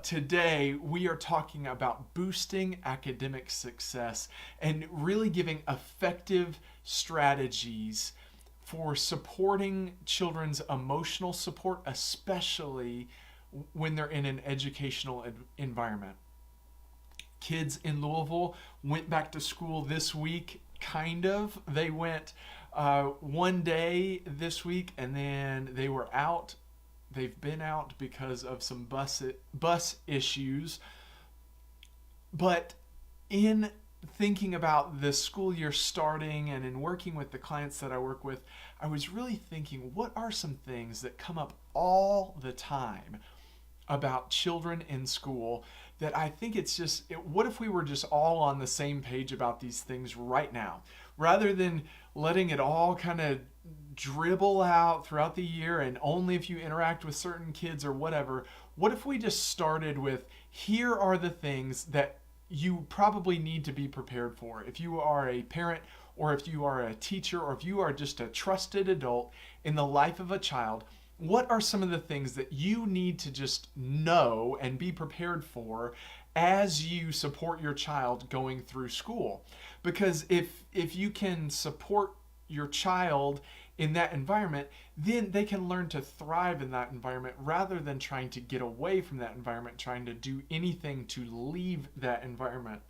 Today, we are talking about boosting academic success and really giving effective strategies for supporting children's emotional support, especially when they're in an educational environment. Kids in Louisville went back to school this week, kind of. They went one day this week and then they were out. They've been out because of some bus issues. But in thinking about the school year starting and in working with the clients that I work with, I was really thinking, what are some things that come up all the time about children in school that I think what if we were just all on the same page about these things right now, rather than letting it all kind of dribble out throughout the year and only if you interact with certain kids or whatever. What if we just started with, here are the things that you probably need to be prepared for if you are a parent, or if you are a teacher, or if you are just a trusted adult in the life of a child. What are some of the things that you need to just know and be prepared for as you support your child going through school? Because if you can support your child in that environment, then they can learn to thrive in that environment rather than trying to get away from that environment, trying to do anything to leave that environment.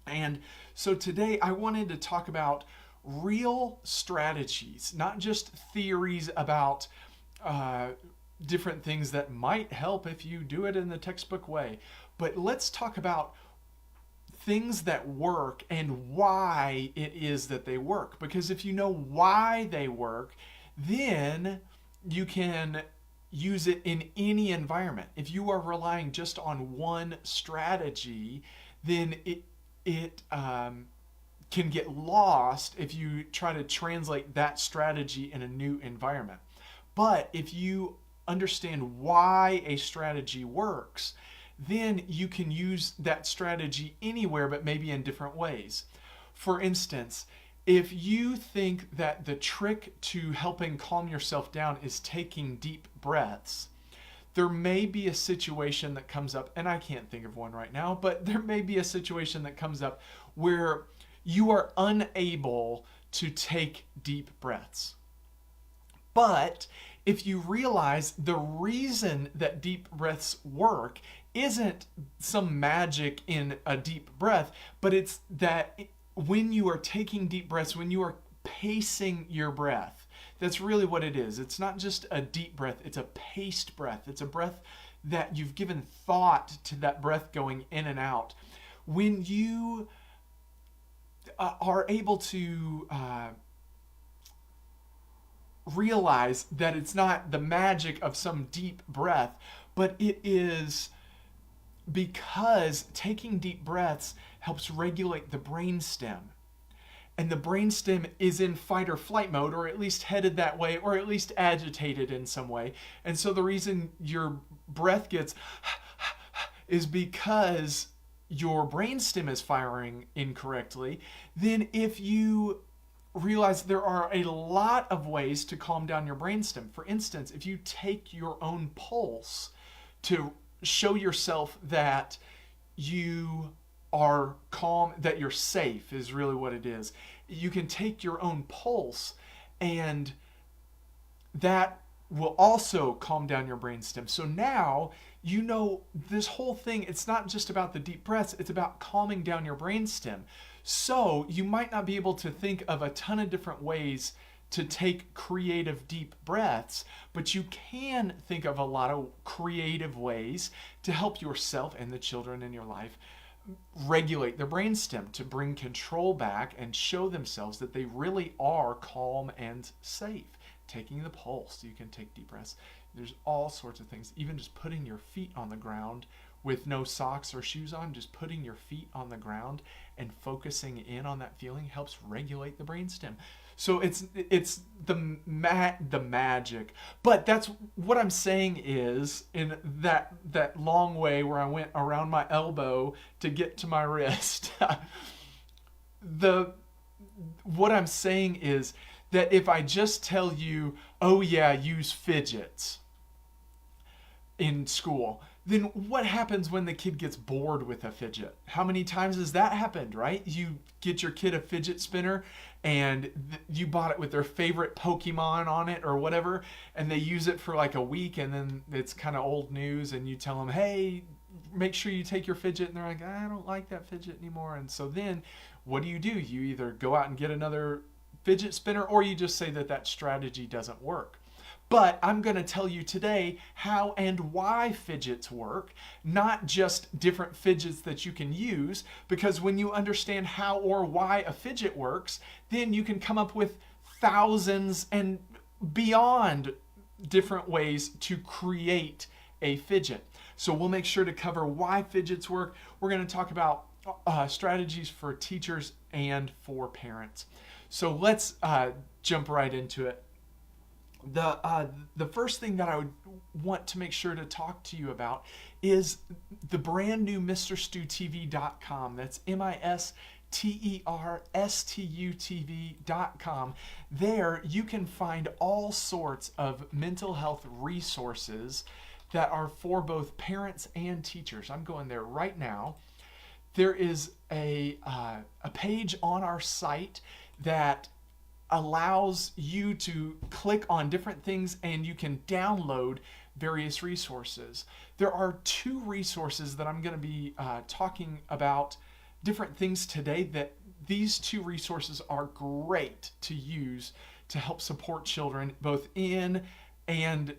And so today I wanted to talk about real strategies, not just theories about different things that might help if you do it in the textbook way. But let's talk about things that work and why it is that they work. Because if you know why they work, then you can use it in any environment. If you are relying just on one strategy, then it can get lost if you try to translate that strategy in a new environment. But if you understand why a strategy works, then you can use that strategy anywhere, but maybe in different ways. For instance, if you think that the trick to helping calm yourself down is taking deep breaths, there may be a situation that comes up, and I can't think of one right now, but there may be a situation that comes up where you are unable to take deep breaths. But if you realize the reason that deep breaths work isn't some magic in a deep breath, but it's that when you are taking deep breaths, when you are pacing your breath, that's really what it is. It's not just a deep breath, it's a paced breath. It's a breath that you've given thought to that breath going in and out. When you are able to realize that it's not the magic of some deep breath, but it is because taking deep breaths helps regulate the brainstem. And the brainstem is in fight or flight mode, or at least headed that way, or at least agitated in some way. And so the reason your breath gets is because your brainstem is firing incorrectly. Then if you realize there are a lot of ways to calm down your brainstem. For instance, if you take your own pulse to show yourself that you are calm, that you're safe is really what it is. You can take your own pulse, and that will also calm down your brainstem. So now you know this whole thing, it's not just about the deep breaths, it's about calming down your brainstem. So you might not be able to think of a ton of different ways to take creative deep breaths, but you can think of a lot of creative ways to help yourself and the children in your life regulate their brainstem, to bring control back and show themselves that they really are calm and safe. Taking the pulse, you can take deep breaths. There's all sorts of things. Even just putting your feet on the ground with no socks or shoes on, just putting your feet on the ground and focusing in on that feeling helps regulate the brainstem. So it's the magic. But that's what I'm saying is, in that long way where I went around my elbow to get to my wrist, what I'm saying is that if I just tell you, oh yeah, use fidgets in school, Then what happens when the kid gets bored with a fidget? How many times has that happened, right? You get your kid a fidget spinner and you bought it with their favorite Pokemon on it or whatever, and they use it for like a week, and then it's kind of old news, and you tell them, hey, make sure you take your fidget, and they're like, I don't like that fidget anymore. And so then what do? You either go out and get another fidget spinner, or you just say that strategy doesn't work. But I'm going to tell you today how and why fidgets work, not just different fidgets that you can use, because when you understand how or why a fidget works, then you can come up with thousands and beyond different ways to create a fidget. So we'll make sure to cover why fidgets work. We're going to talk about strategies for teachers and for parents. So let's jump right into it. The first thing that I would want to make sure to talk to you about is the brand new MrStuTV.com. That's MisterStuTV.com. There you can find all sorts of mental health resources that are for both parents and teachers. I'm going there right now. There is a page on our site that allows you to click on different things and you can download various resources. There are 2 resources that I'm going to be talking about different things today, that these 2 resources are great to use to help support children both in and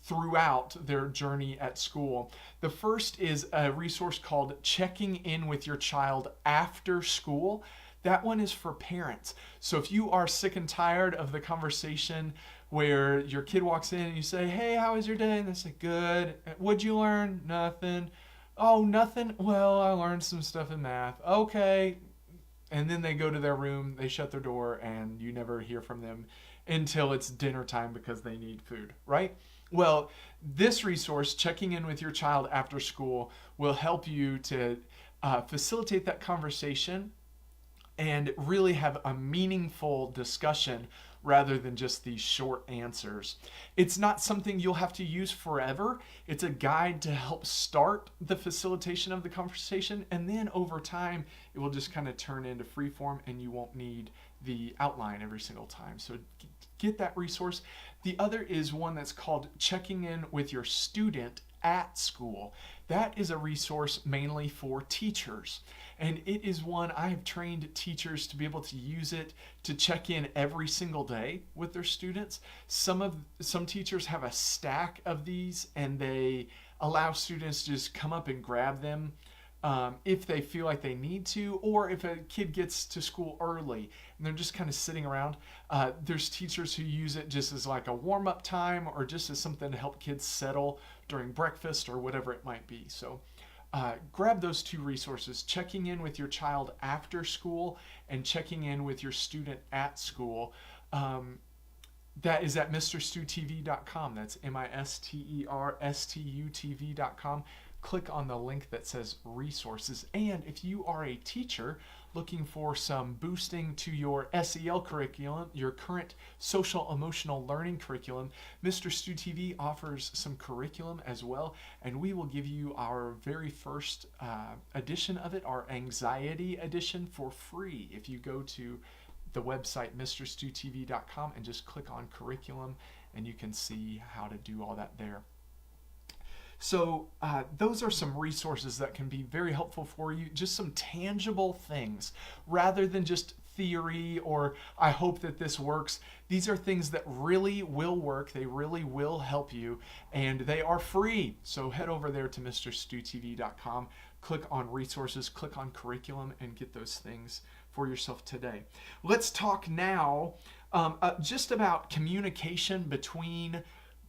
throughout their journey at school. The first is a resource called Checking In with Your Child After School. That one is for parents. So if you are sick and tired of the conversation where your kid walks in and you say, hey, how was your day? And they say, good. What'd you learn? Nothing. Oh, nothing? Well, I learned some stuff in math. Okay. And then they go to their room, they shut their door, and you never hear from them until it's dinner time because they need food, right? Well, this resource, Checking In with Your Child After School, will help you to facilitate that conversation and really have a meaningful discussion rather than just these short answers. It's not something you'll have to use forever. It's a guide to help start the facilitation of the conversation, and then over time, it will just kind of turn into free form and you won't need the outline every single time. So get that resource. The other is one that's called Checking In with Your Student at School. That is a resource mainly for teachers. And it is one I have trained teachers to be able to use it to check in every single day with their students. Some teachers have a stack of these and they allow students to just come up and grab them if they feel like they need to, or if a kid gets to school early and they're just kind of sitting around. There's teachers who use it just as like a warm-up time or just as something to help kids settle during breakfast or whatever it might be. So grab those 2 resources, Checking In with Your Child After School and Checking In with Your Student at School. That is at MisterStuTV.com. That's MisterStuTV.com. Click on the link that says resources. And if you are a teacher looking for some boosting to your SEL curriculum, your current social emotional learning curriculum, Mister Stu TV offers some curriculum as well, and we will give you our very first edition of it, our anxiety edition, for free if you go to the website MisterStuTV.com and just click on curriculum, and you can see how to do all that there. So those are some resources that can be very helpful for you, just some tangible things rather than just theory or I hope that this works. These are things that really will work. They really will help you, and they are free. So head over there to MisterStuTV.com, click on resources, click on curriculum, and get those things for yourself today. Let's talk now just about communication between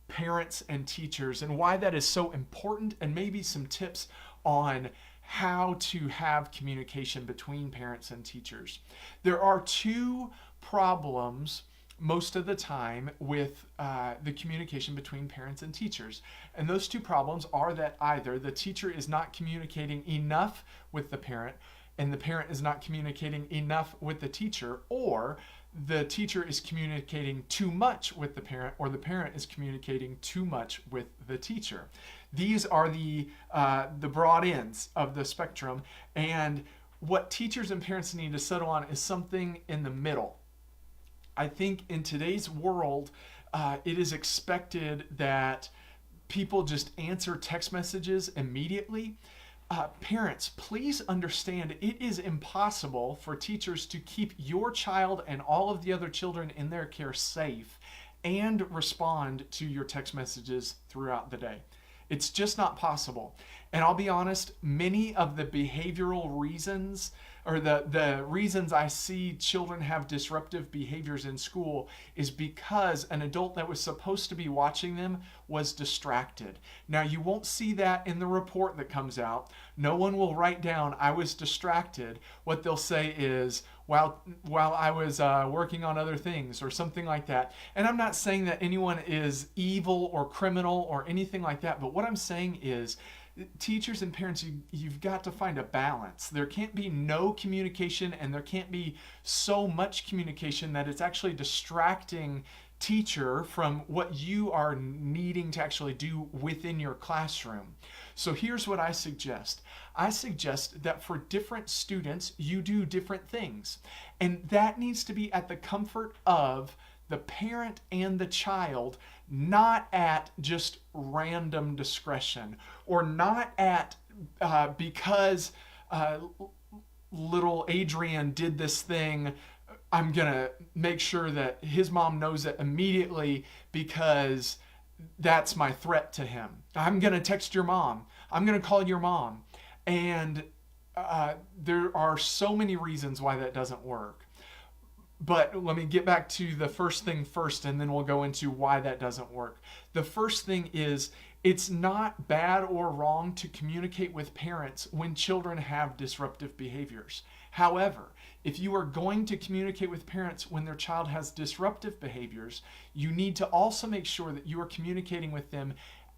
parents and teachers and why that is so important, and maybe some tips on how to have communication between parents and teachers. There are 2 problems most of the time with the communication between parents and teachers. And those 2 problems are that either the teacher is not communicating enough with the parent and the parent is not communicating enough with the teacher, or the teacher is communicating too much with the parent, or the parent is communicating too much with the teacher. These are the broad ends of the spectrum. And what teachers and parents need to settle on is something in the middle. I think in today's world, it is expected that people just answer text messages immediately. Parents, please understand it is impossible for teachers to keep your child and all of the other children in their care safe and respond to your text messages throughout the day. It's just not possible. And I'll be honest, many of the behavioral reasons or the reasons I see children have disruptive behaviors in school is because an adult that was supposed to be watching them was distracted. Now, you won't see that in the report that comes out. No one will write down, I was distracted. What they'll say is, while I was working on other things or something like that. And I'm not saying that anyone is evil or criminal or anything like that, but what I'm saying is teachers and parents, you've got to find a balance. There can't be no communication, and there can't be so much communication that it's actually distracting teacher from what you are needing to actually do within your classroom. So here's what I suggest. I suggest that for different students, you do different things. And that needs to be at the comfort of the parent and the child, not at just random discretion, or not at because little Adrian did this thing, I'm going to make sure that his mom knows it immediately because that's my threat to him. I'm going to text your mom. I'm going to call your mom. And there are so many reasons why that doesn't work. But let me get back to the first thing first, and then we'll go into why that doesn't work. The first thing is, it's not bad or wrong to communicate with parents when children have disruptive behaviors. However, if you are going to communicate with parents when their child has disruptive behaviors, you need to also make sure that you are communicating with them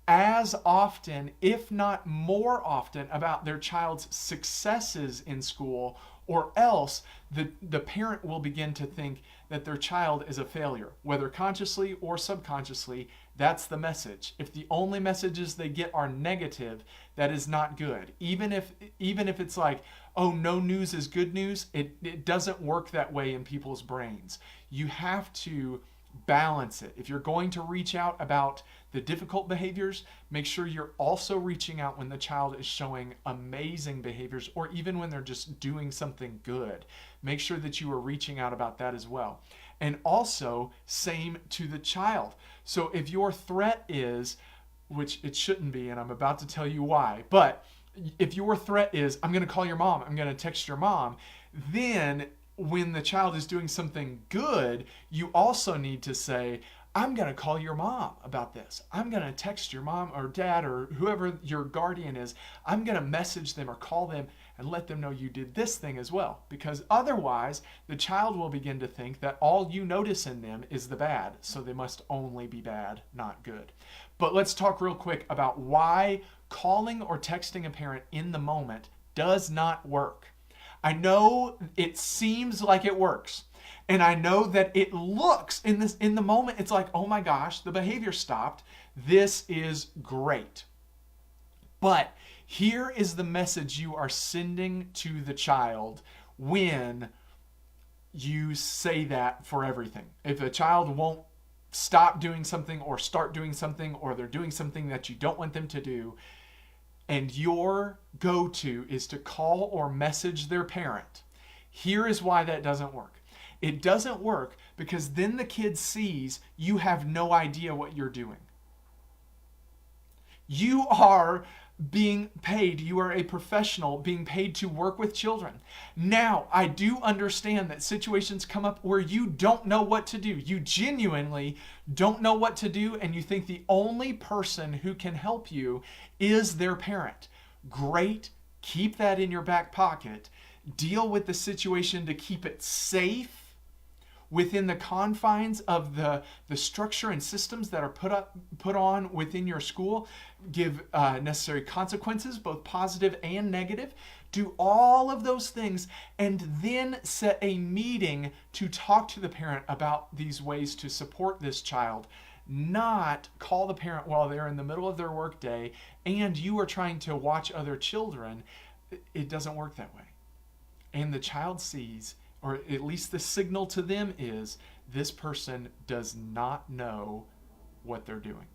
as often, if not more often, about their child's successes in school, or else the parent will begin to think that their child is a failure, whether consciously or subconsciously. That's the message. If the only messages they get are negative, that is not good. Even if it's like, oh, no news is good news, it doesn't work that way in people's brains. You have to balance it. If you're going to reach out about the difficult behaviors, make sure you're also reaching out when the child is showing amazing behaviors, or even when they're just doing something good. Make sure that you are reaching out about that as well. And also, same to the child. So if your threat is, which it shouldn't be, and I'm about to tell you why, but if your threat is, I'm going to call your mom, I'm going to text your mom, then when the child is doing something good, you also need to say, I'm going to call your mom about this. I'm going to text your mom or dad or whoever your guardian is. I'm going to message them or call them and let them know you did this thing as well. Because otherwise, the child will begin to think that all you notice in them is the bad. So they must only be bad, not good. But let's talk real quick about why calling or texting a parent in the moment does not work. I know it seems like it works. And I know that it looks in the moment, it's like, oh my gosh, the behavior stopped. This is great. But here is the message you are sending to the child when you say that for everything. If a child won't stop doing something or start doing something, or they're doing something that you don't want them to do, and your go-to is to call or message their parent, here is why that doesn't work. It doesn't work because then the kid sees you have no idea what you're doing. You are being paid. You are a professional being paid to work with children. Now, I do understand that situations come up where you don't know what to do. You genuinely don't know what to do, and you think the only person who can help you is their parent. Great. Keep that in your back pocket. Deal with the situation to keep it safe within the confines of the structure and systems that are put on within your school. Give necessary consequences, both positive and negative. Do all of those things, and then set a meeting to talk to the parent about these ways to support this child not call the parent while they're in the middle of their workday and you are trying to watch other children. It doesn't work that way. And the child sees, or at least the signal to them is, this person does not know what they're doing.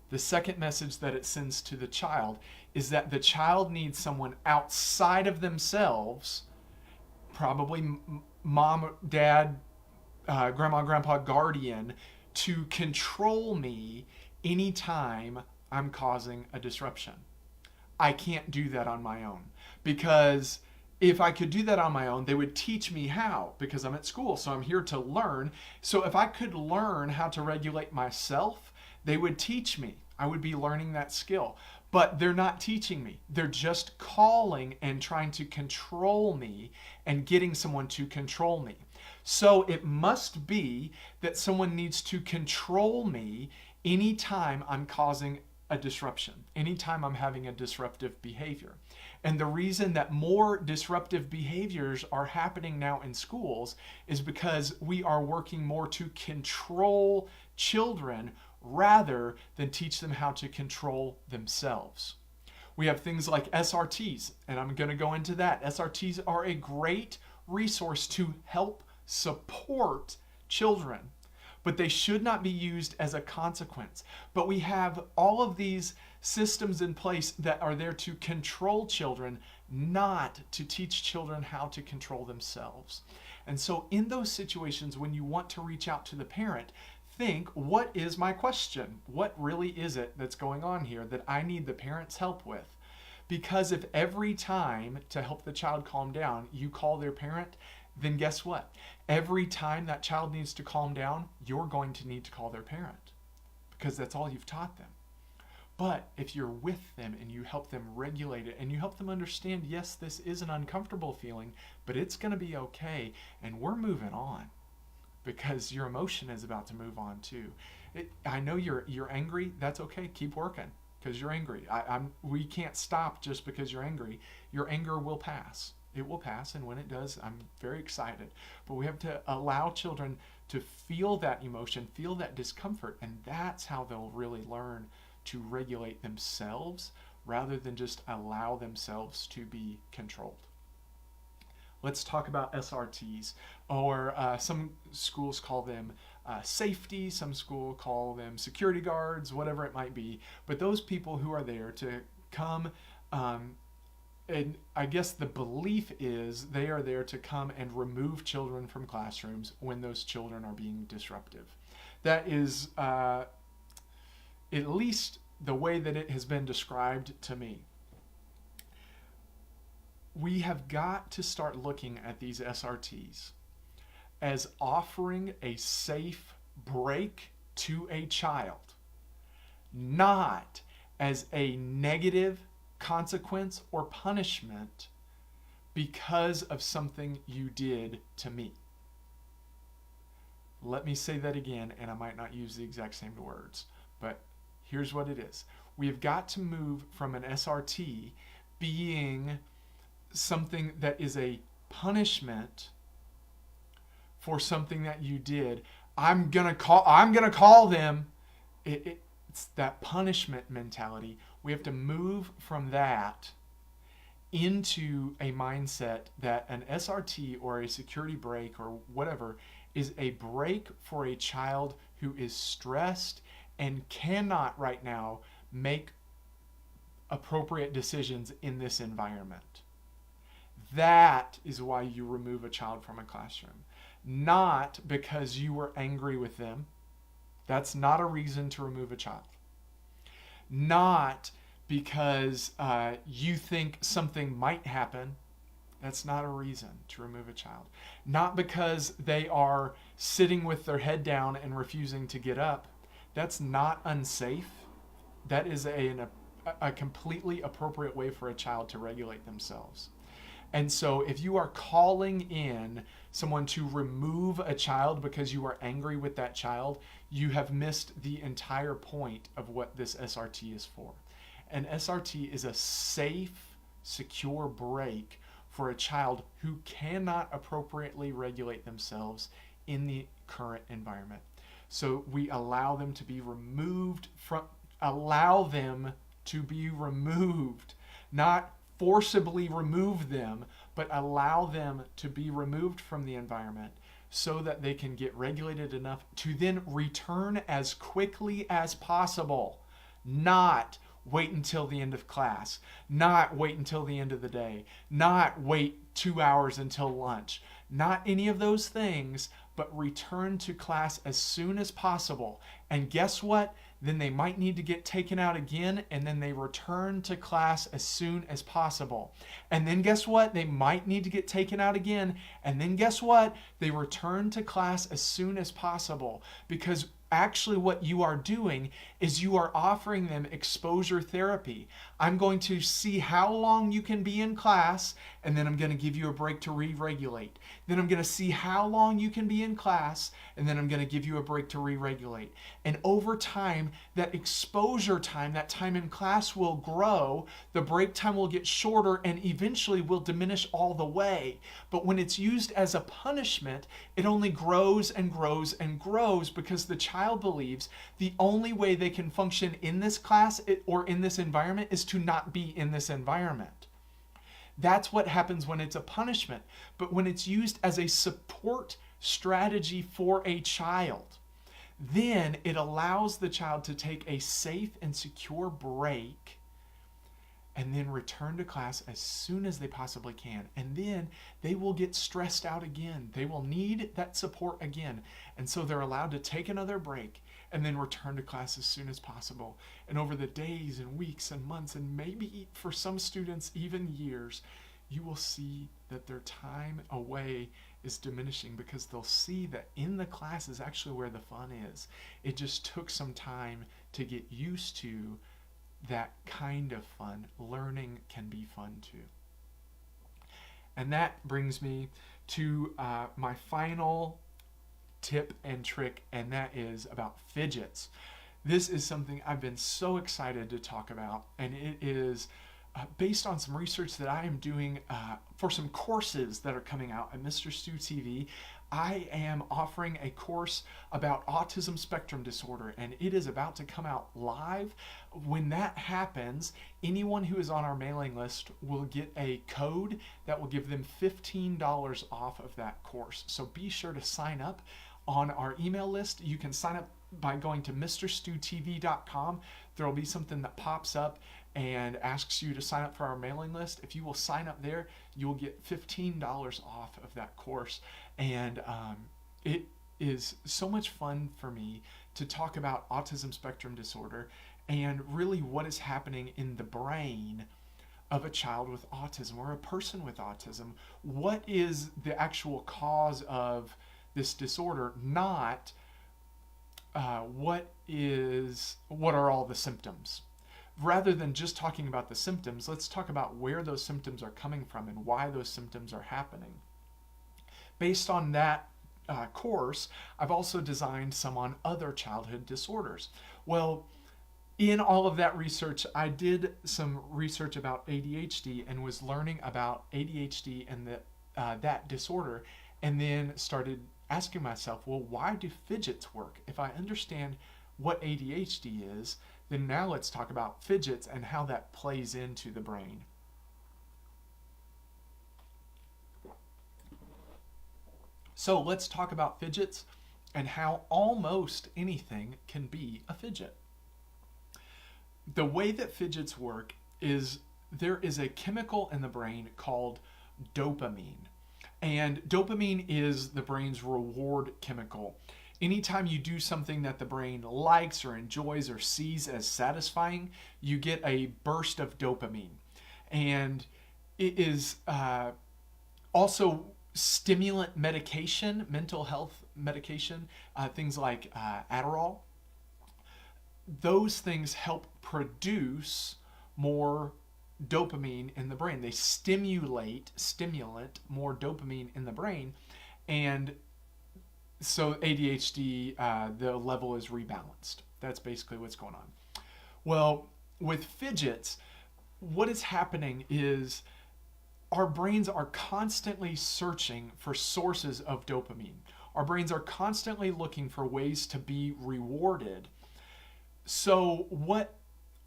The second message that it sends to the child is that the child needs someone outside of themselves, probably mom, dad, grandma, grandpa, guardian, to control me anytime I'm causing a disruption. I can't do that on my own, because if I could do that on my own, they would teach me how, because I'm at school, so I'm here to learn. So if I could learn how to regulate myself, they would teach me. I would be learning that skill. But they're not teaching me. They're just calling and trying to control me and getting someone to control me. So it must be that someone needs to control me anytime I'm causing a disruption, anytime I'm having a disruptive behavior. And the reason that more disruptive behaviors are happening now in schools is because we are working more to control children rather than teach them how to control themselves. We have things like SRTs, and I'm going to go into that. SRTs are a great resource to help support children, but they should not be used as a consequence. But we have all of these systems in place that are there to control children, not to teach children how to control themselves. And so in those situations, when you want to reach out to the parent, think, what is my question? What really is it that's going on here that I need the parent's help with? Because if every time to help the child calm down, you call their parent, then guess what? Every time that child needs to calm down, you're going to need to call their parent, because that's all you've taught them. But if you're with them and you help them regulate it and you help them understand, yes, this is an uncomfortable feeling, but it's going to be okay, and we're moving on, because your emotion is about to move on too. I know you're angry. That's okay. Keep working, because you're angry. We can't stop just because you're angry. Your anger will pass. It will pass, and when it does, I'm very excited. But we have to allow children to feel that emotion, feel that discomfort, and that's how they'll really learn to regulate themselves rather than just allow themselves to be controlled. Let's talk about SRTs, or some schools call them safety, some schools call them security guards, whatever it might be. But those people who are there to come, and I guess the belief is they are there to come and remove children from classrooms when those children are being disruptive. That is at least the way that it has been described to me. We have got to start looking at these SRTs as offering a safe break to a child, not as a negative consequence or punishment because of something you did to me. Let me say that again, and I might not use the exact same words, but here's what it is. We have got to move from an SRT being something that is a punishment for something that you did. I'm gonna call them. It's that punishment mentality. We have to move from that into a mindset that an SRT or a security break or whatever is a break for a child who is stressed and cannot right now make appropriate decisions in this environment. That is why you remove a child from a classroom. Not because you were angry with them. That's not a reason to remove a child. Not because you think something might happen. That's not a reason to remove a child. Not because they are sitting with their head down and refusing to get up. That's not unsafe. That is a completely appropriate way for a child to regulate themselves. And so if you are calling in someone to remove a child because you are angry with that child, you have missed the entire point of what this SRT is for. An SRT is a safe, secure break for a child who cannot appropriately regulate themselves in the current environment. So we not forcibly remove them, but allow them to be removed from the environment so that they can get regulated enough to then return as quickly as possible. Not wait until the end of class, not wait until the end of the day, not wait 2 hours until lunch, not any of those things, but return to class as soon as possible. And guess what? Then they might need to get taken out again, and then they return to class as soon as possible. And then guess what? They might need to get taken out again, and then guess what? They return to class as soon as possible, because actually what you are doing is you are offering them exposure therapy. I'm going to see how long you can be in class, and then I'm going to give you a break to re-regulate. Then I'm going to see how long you can be in class, and then I'm going to give you a break to re-regulate. And over time, that exposure time, that time in class will grow, the break time will get shorter, and eventually will diminish all the way. But when it's used as a punishment, it only grows and grows and grows, because the child believes the only way they can function in this class or in this environment is to not be in this environment. That's what happens when it's a punishment. But when it's used as a support strategy for a child, then it allows the child to take a safe and secure break and then return to class as soon as they possibly can. And then they will get stressed out again. They will need that support again. And so they're allowed to take another break and then return to class as soon as possible. And over the days and weeks and months, and maybe for some students even years, you will see that their time away is diminishing, because they'll see that in the class is actually where the fun is. It just took some time to get used to that kind of fun. Learning can be fun too. And that brings me to my final tip and trick, and that is about fidgets. This is something I've been so excited to talk about, and it is based on some research that I am doing for some courses that are coming out at Mister Stu TV. I am offering a course about autism spectrum disorder, and it is about to come out live. When that happens, anyone who is on our mailing list will get a code that will give them $15 off of that course. So be sure to sign up on our email list. You can sign up by going to MrStuTV.com. There will be something that pops up and asks you to sign up for our mailing list. If you will sign up there, you will get $15 off of that course. And it is so much fun for me to talk about autism spectrum disorder and really what is happening in the brain of a child with autism or a person with autism. What is the actual cause of this disorder, not what are all the symptoms. Rather than just talking about the symptoms, let's talk about where those symptoms are coming from and why those symptoms are happening. Based on that course, I've also designed some on other childhood disorders. Well, in all of that research, I did some research about ADHD and was learning about ADHD and that disorder, and then started asking myself, well, why do fidgets work? If I understand what ADHD is, then now let's talk about fidgets and how that plays into the brain. So let's talk about fidgets and how almost anything can be a fidget. The way that fidgets work is there is a chemical in the brain called dopamine. And dopamine is the brain's reward chemical. Anytime you do something that the brain likes or enjoys or sees as satisfying, you get a burst of dopamine. And it is also stimulant medication, mental health medication, things like Adderall. Those things help produce more dopamine in the brain. They stimulate more dopamine in the brain, and so ADHD, the level is rebalanced. That's basically what's going on. Well, with fidgets, what is happening is our brains are constantly searching for sources of dopamine. Our brains are constantly looking for ways to be rewarded. So what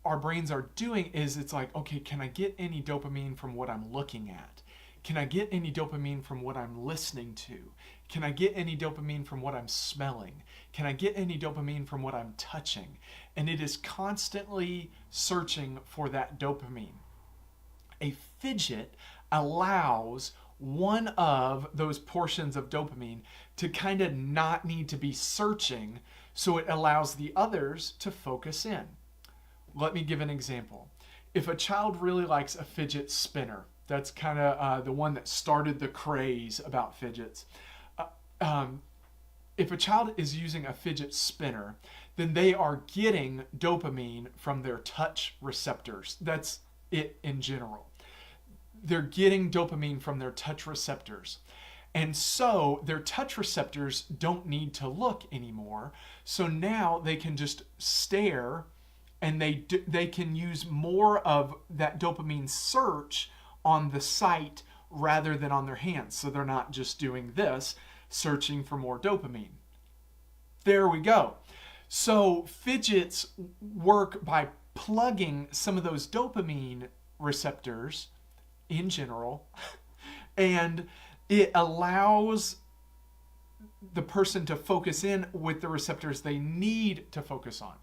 our brains are doing is it's like, okay, can I get any dopamine from what I'm looking at? Can I get any dopamine from what I'm listening to? Can I get any dopamine from what I'm smelling? Can I get any dopamine from what I'm touching? And it is constantly searching for that dopamine. A fidget allows one of those portions of dopamine to kind of not need to be searching, so it allows the others to focus in. Let me give an example. If a child really likes a fidget spinner, that's kind of the one that started the craze about fidgets. If a child is using a fidget spinner, then they are getting dopamine from their touch receptors. That's it in general. They're getting dopamine from their touch receptors. And so their touch receptors don't need to look anymore. So now they can just stare, and they can use more of that dopamine search on the site rather than on their hands. So they're not just doing this, searching for more dopamine. There we go. So fidgets work by plugging some of those dopamine receptors in general, and it allows the person to focus in with the receptors they need to focus on.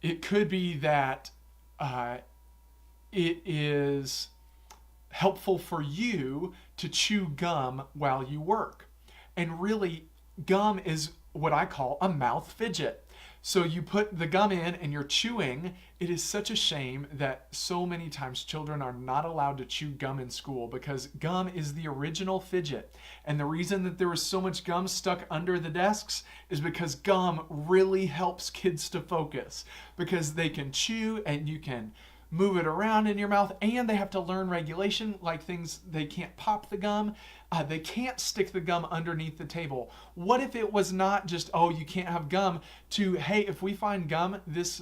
It could be that it is helpful for you to chew gum while you work. And really, gum is what I call a mouth fidget. So you put the gum in and you're chewing. It is such a shame that so many times children are not allowed to chew gum in school, because gum is the original fidget. And the reason that there was so much gum stuck under the desks is because gum really helps kids to focus, because they can chew and you can move it around in your mouth, and they have to learn regulation, like things, they can't pop the gum, they can't stick the gum underneath the table. What if it was not just, oh, you can't have gum, to, hey, if we find gum, this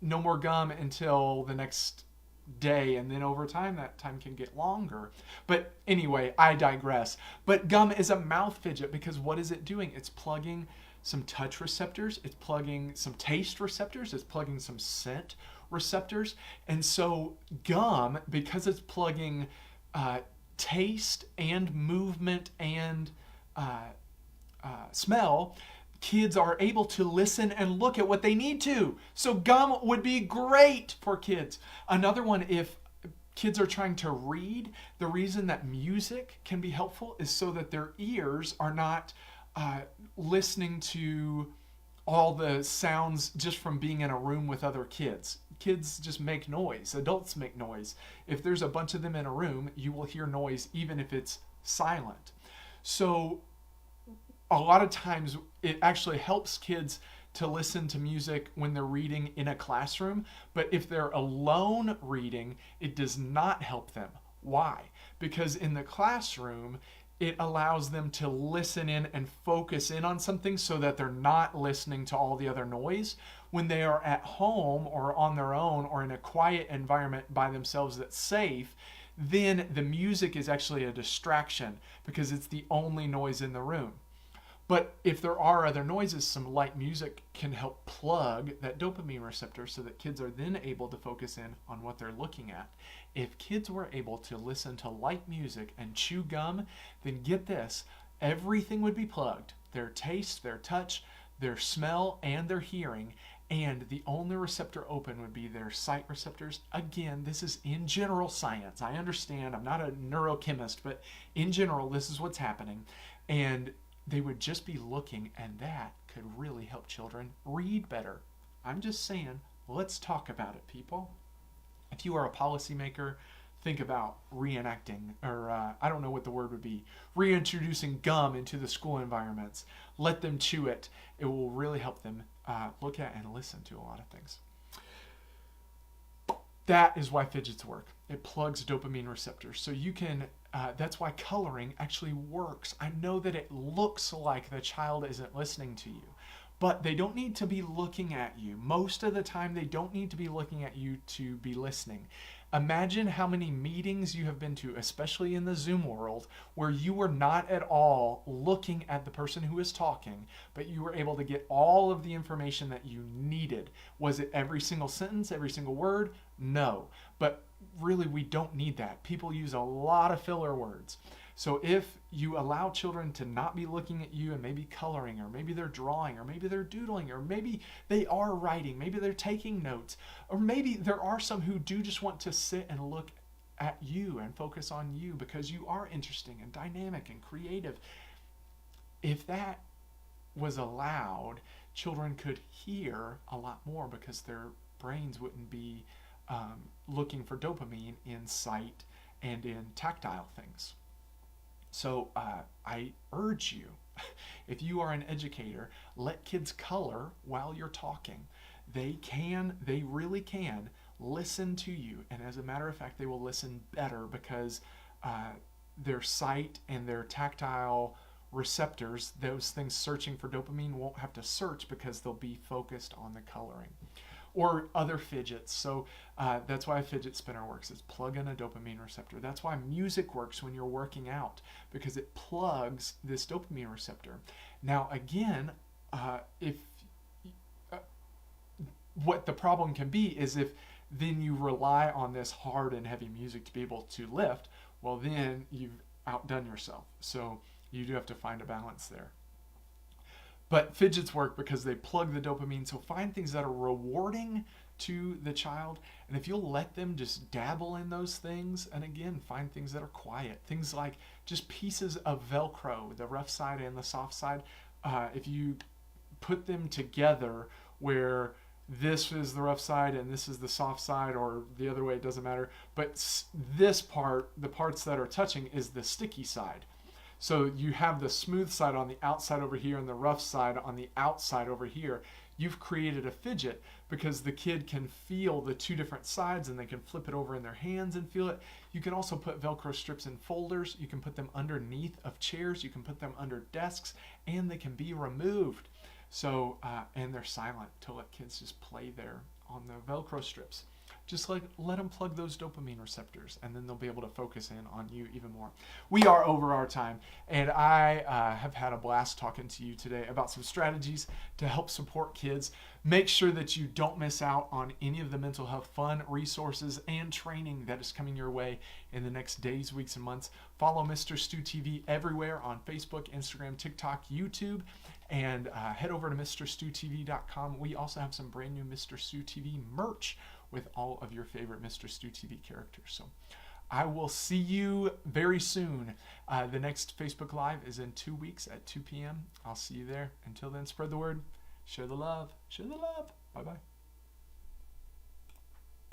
no more gum until the next day, and then over time that time can get longer. But anyway, I digress. But gum is a mouth fidget, because what is it doing? It's plugging some touch receptors, it's plugging some taste receptors, it's plugging some scent receptors. And so gum, because it's plugging taste and movement and smell, kids are able to listen and look at what they need to. So gum would be great for kids. Another one, if kids are trying to read, the reason that music can be helpful is so that their ears are not listening to all the sounds just from being in a room with other kids. Kids just make noise. Adults make noise. If there's a bunch of them in a room, you will hear noise even if it's silent. So a lot of times it actually helps kids to listen to music when they're reading in a classroom, but if they're alone reading, it does not help them. Why? Because in the classroom, it allows them to listen in and focus in on something so that they're not listening to all the other noise. When they are at home or on their own or in a quiet environment by themselves that's safe, then the music is actually a distraction because it's the only noise in the room. But if there are other noises, some light music can help plug that dopamine receptor so that kids are then able to focus in on what they're looking at. If kids were able to listen to light music and chew gum, then get this, everything would be plugged. Their taste, their touch, their smell, and their hearing. And the only receptor open would be their sight receptors. Again, this is in general science. I understand, I'm not a neurochemist, but in general, this is what's happening. And they would just be looking, and that could really help children read better. I'm just saying, let's talk about it, people. If you are a policymaker, think about reenacting, or I don't know what the word would be, reintroducing gum into the school environments. Let them chew it. It will really help them look at and listen to a lot of things. That is why fidgets work. It plugs dopamine receptors. So you can, that's why coloring actually works. I know that it looks like the child isn't listening to you, but they don't need to be looking at you. Most of the time, they don't need to be looking at you to be listening. Imagine how many meetings you have been to, especially in the Zoom world, where you were not at all looking at the person who is talking, but you were able to get all of the information that you needed. Was it every single sentence, every single word? No. But really, we don't need that. People use a lot of filler words. So if you allow children to not be looking at you and maybe coloring, or maybe they're drawing, or maybe they're doodling, or maybe they are writing, maybe they're taking notes, or maybe there are some who do just want to sit and look at you and focus on you because you are interesting and dynamic and creative. If that was allowed, children could hear a lot more because their brains wouldn't be looking for dopamine in sight and in tactile things. So I urge you, if you are an educator, let kids color while you're talking. They really can listen to you. And as a matter of fact, they will listen better because their sight and their tactile receptors, those things searching for dopamine, won't have to search because they'll be focused on the coloring. Or other fidgets. So that's why a fidget spinner works. It's plug in a dopamine receptor. That's why music works when you're working out, because it plugs this dopamine receptor. Now again, what the problem can be is if then you rely on this hard and heavy music to be able to lift, well then you've outdone yourself. So you do have to find a balance there. But fidgets work because they plug the dopamine. So find things that are rewarding to the child. And if you'll let them just dabble in those things, and again, find things that are quiet. Things like just pieces of Velcro, the rough side and the soft side. If you put them together where this is the rough side and this is the soft side, or the other way, it doesn't matter. But this part, the parts that are touching, is the sticky side. So you have the smooth side on the outside over here and the rough side on the outside over here. You've created a fidget because the kid can feel the two different sides and they can flip it over in their hands and feel it. You can also put Velcro strips in folders. You can put them underneath of chairs. You can put them under desks, and they can be removed. So, and they're silent to let kids just play there on the Velcro strips. Just let them plug those dopamine receptors, and then they'll be able to focus in on you even more. We are over our time, and I have had a blast talking to you today about some strategies to help support kids. Make sure that you don't miss out on any of the mental health fun, resources, and training that is coming your way in the next days, weeks, and months. Follow Mister Stu TV everywhere on Facebook, Instagram, TikTok, YouTube, and head over to MrStuTV.com. We also have some brand new Mister Stu TV merch with all of your favorite Mister Stu TV characters. So I will see you very soon. The next Facebook Live is in 2 weeks at 2 p.m. I'll see you there. Until then, spread the word, share the love, share the love. Bye-bye.